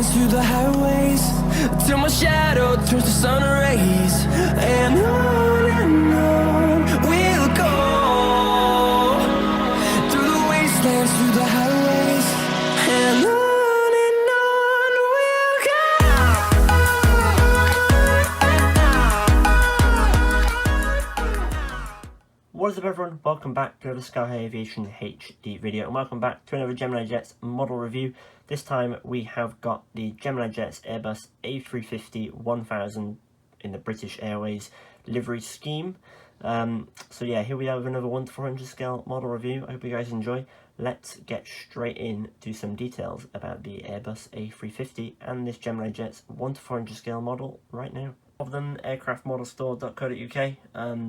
wastelands, through the highways, till my shadow turns to sun rays. And on we'll go, through the wastelands, through the highways, and on we'll go. What is up everyone, welcome back to another Sky High AviationHD video, and welcome back to another Gemini Jets model review. This time we have got the Gemini Jets Airbus A350-100 in the British Airways livery scheme. So yeah, here we have another 1:400 scale model review. I hope you guys enjoy. Let's get straight into some details about the Airbus A350 and this Gemini Jets 1:400 scale model right now. Of them, aircraftmodelstore.co.uk,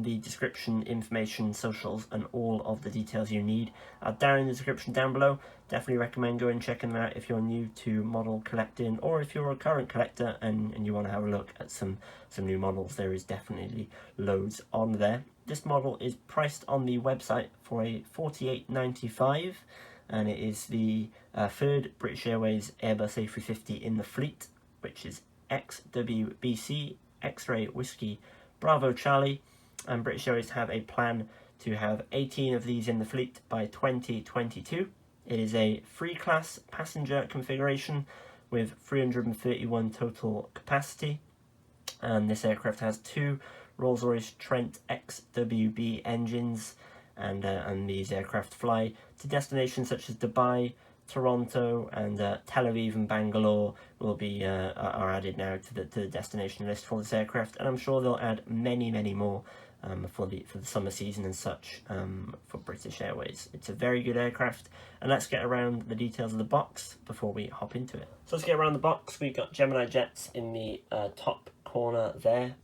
the description, information, socials, and all of the details you need are down in the description down below. Definitely recommend going and checking them out if you're new to model collecting, or if you're a current collector and you want to have a look at some new models. There is definitely loads on there. This model is priced on the website for a $48.95, and it is the third British Airways Airbus A350 in the fleet, which is G-XWBC, X-Ray Whiskey Bravo Charlie, and British Airways have a plan to have 18 of these in the fleet by 2022. It is a 3-class passenger configuration with 331 total capacity, and this aircraft has two Rolls-Royce Trent XWB engines, and these aircraft fly to destinations such as Dubai, Toronto, and Tel Aviv and Bangalore will be are added now to the destination list for this aircraft, and I'm sure they'll add many more for the summer season and such for British Airways. It's a very good aircraft, and let's get around the details of the box before we hop into it. So let's get around the box. We've got Gemini Jets in the top corner there,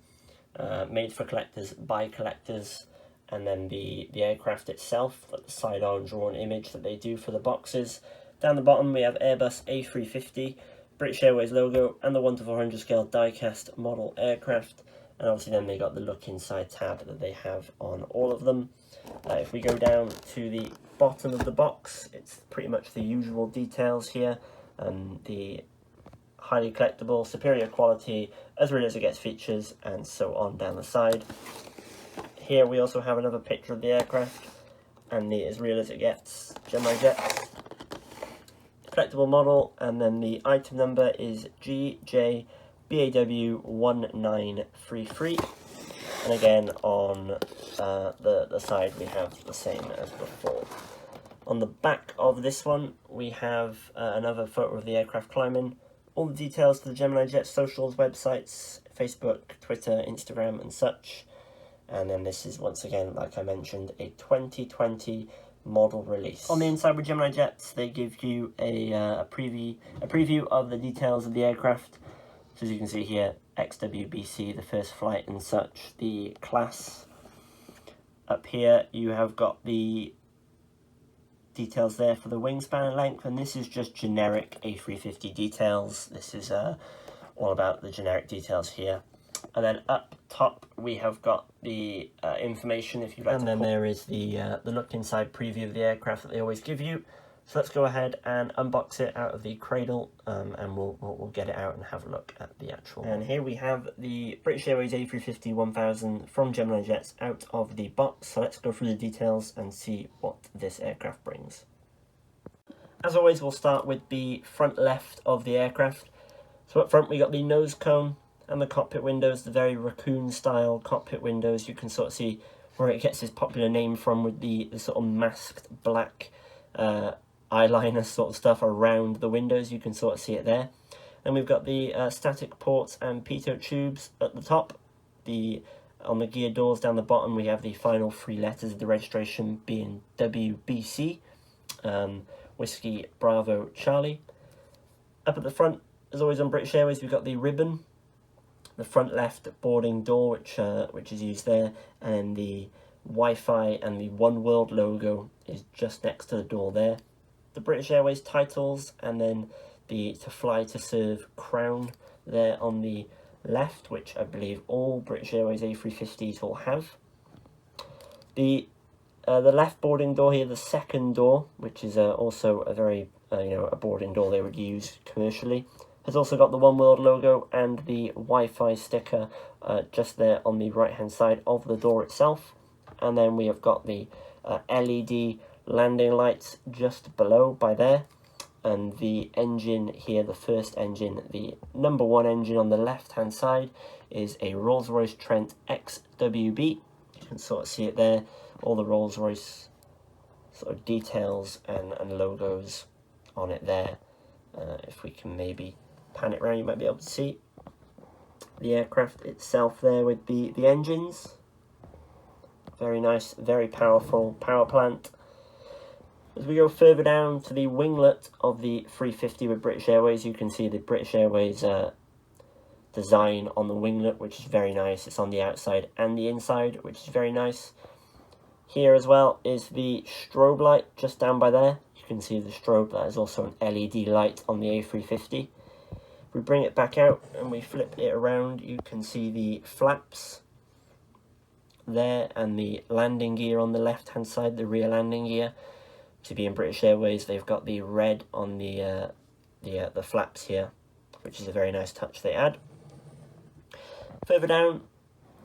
made for collectors by collectors. And then the aircraft itself, like the side-on drawn image that they do for the boxes. Down the bottom we have Airbus A350, British Airways logo, and the 1:400 scale die-cast model aircraft. And obviously then they got the look inside tab that they have on all of them. If we go down to the bottom of the box, it's pretty much the usual details here. The highly collectible, superior quality, as real as it gets features, and so on down the side. Here we also have another picture of the aircraft and the as real as it gets Gemini Jets collectible model, and then the item number is GJBAW1933, and again on the side we have the same as before. On the back of this one we have another photo of the aircraft climbing. All the details to the Gemini Jets socials, websites, Facebook, Twitter, Instagram and such. And then this is, once again, like I mentioned, a 2020 model release. On the inside with Gemini Jets, they give you a preview of the details of the aircraft. So as you can see here, XWBC, the first flight and such, the class. Up here you have got the details there for the wingspan and length, and this is just generic A350 details. This is all about the generic details here. And then up top we have got the information, if you like. And then there is the look inside preview of the aircraft that they always give you. So let's go ahead and unbox it out of the cradle, and we'll get it out and have a look at the actual. And here we have the British Airways A350-100 from Gemini Jets out of the box. So let's go through the details and see what this aircraft brings. As always, we'll start with the front left of the aircraft. So up front we got the nose cone and the cockpit windows, the very raccoon style cockpit windows. You can sort of see where it gets its popular name from, with the sort of masked black eyeliner sort of stuff around the windows. You can sort of see it there. And we've got the static ports and pitot tubes at the top. On the gear doors down the bottom we have the final three letters of the registration being WBC, Whiskey Bravo Charlie. Up at the front, as always on British Airways, we've got the ribbon, the front left boarding door, which is used there, and then the Wi-Fi and the One World logo is just next to the door there. The British Airways titles, and then the To Fly to Serve crown there on the left, which I believe all British Airways A350s will have. The left boarding door here, the second door, which is also a very a boarding door they would use commercially, Has also got the One World logo and the Wi-Fi sticker just there on the right hand side of the door itself. And then we have got the LED landing lights just below by there, and the engine here, the first engine, the number 1 engine on the left hand side, is a Rolls-Royce Trent XWB. You can sort of see it there, all the Rolls-Royce sort of details and logos on it there. If we can maybe pan it around, you might be able to see the aircraft itself there with the engines. Very nice, very powerful power plant. As we go further down to the winglet of the 350 with British Airways, you can see the British Airways design on the winglet, which is very nice. It's on the outside and the inside, which is very nice. Here as well is the strobe light just down by there. You can see the strobe, that is also an LED light on the A350. If we bring it back out and we flip it around, you can see the flaps there and the landing gear on the left hand side, the rear landing gear. To be in British Airways, they've got the red on the flaps here, which is a very nice touch they add. Further down,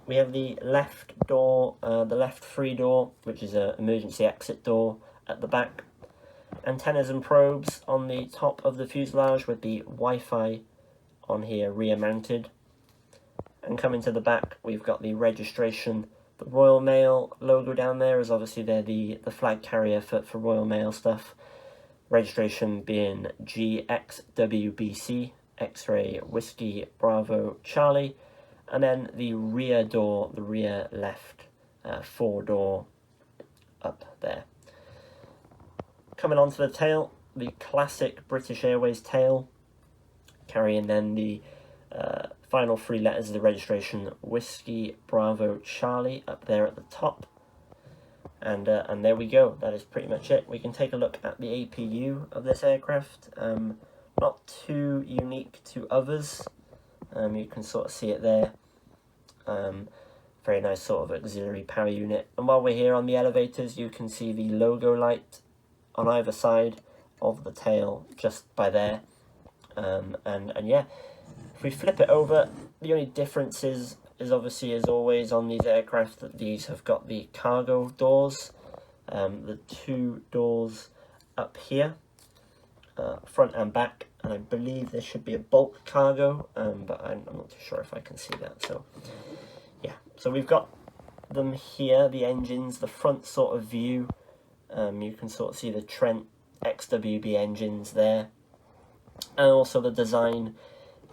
we have the left door, the left free door, which is an emergency exit door at the back. Antennas and probes on the top of the fuselage with the Wi-Fi on here rear mounted. And coming to the back, we've got the registration. The Royal Mail logo down there is obviously they're the flag carrier for Royal Mail stuff. Registration being G-XWBC, X-ray Whiskey Bravo Charlie. And then the rear door, the rear left 4-door up there. Coming onto the tail, the classic British Airways tail, carrying then the final 3 letters of the registration, Whiskey Bravo Charlie, up there at the top. And there we go, that is pretty much it. We can take a look at the APU of this aircraft. Not too unique to others. You can sort of see it there. Very nice sort of auxiliary power unit. And while we're here on the elevators, you can see the logo light on either side of the tail just by there. And yeah, if we flip it over, the only difference is obviously, as always on these aircraft, that these have got the cargo doors. The 2 doors up here, front and back, and I believe there should be a bulk cargo, but I'm not too sure if I can see that. So yeah, so we've got them here, the engines, the front sort of view. You can sort of see the Trent XWB engines there, and also the design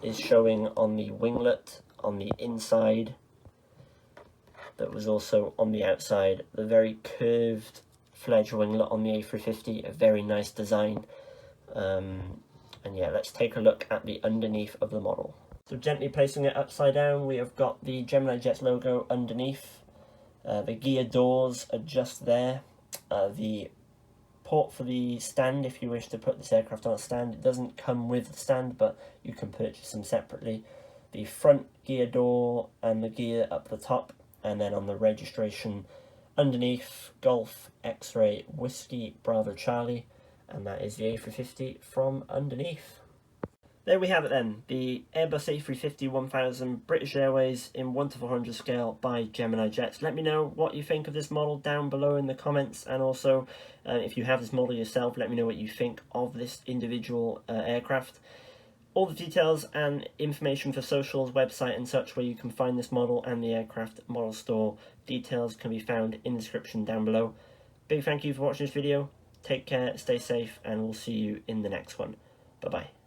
is showing on the winglet on the inside. That was also on the outside. The very curved fledge winglet on the A350, a very nice design. And yeah, let's take a look at the underneath of the model. So gently placing it upside down, we have got the Gemini Jets logo underneath. The gear doors are just there. The port for the stand, if you wish to put this aircraft on a stand, it doesn't come with the stand, but you can purchase them separately. The front gear door and the gear up the top, and then on the registration underneath, Golf X-ray Whiskey Bravo Charlie, and that is the A350 from underneath. There we have it then, the Airbus A350-100 British Airways in 1:400 scale by Gemini Jets. Let me know what you think of this model down below in the comments, and also if you have this model yourself, let me know what you think of this individual aircraft. All the details and information for socials, website and such, where you can find this model and the aircraft model store details, can be found in the description down below. Big thank you for watching this video, take care, stay safe, and we'll see you in the next one. Bye bye.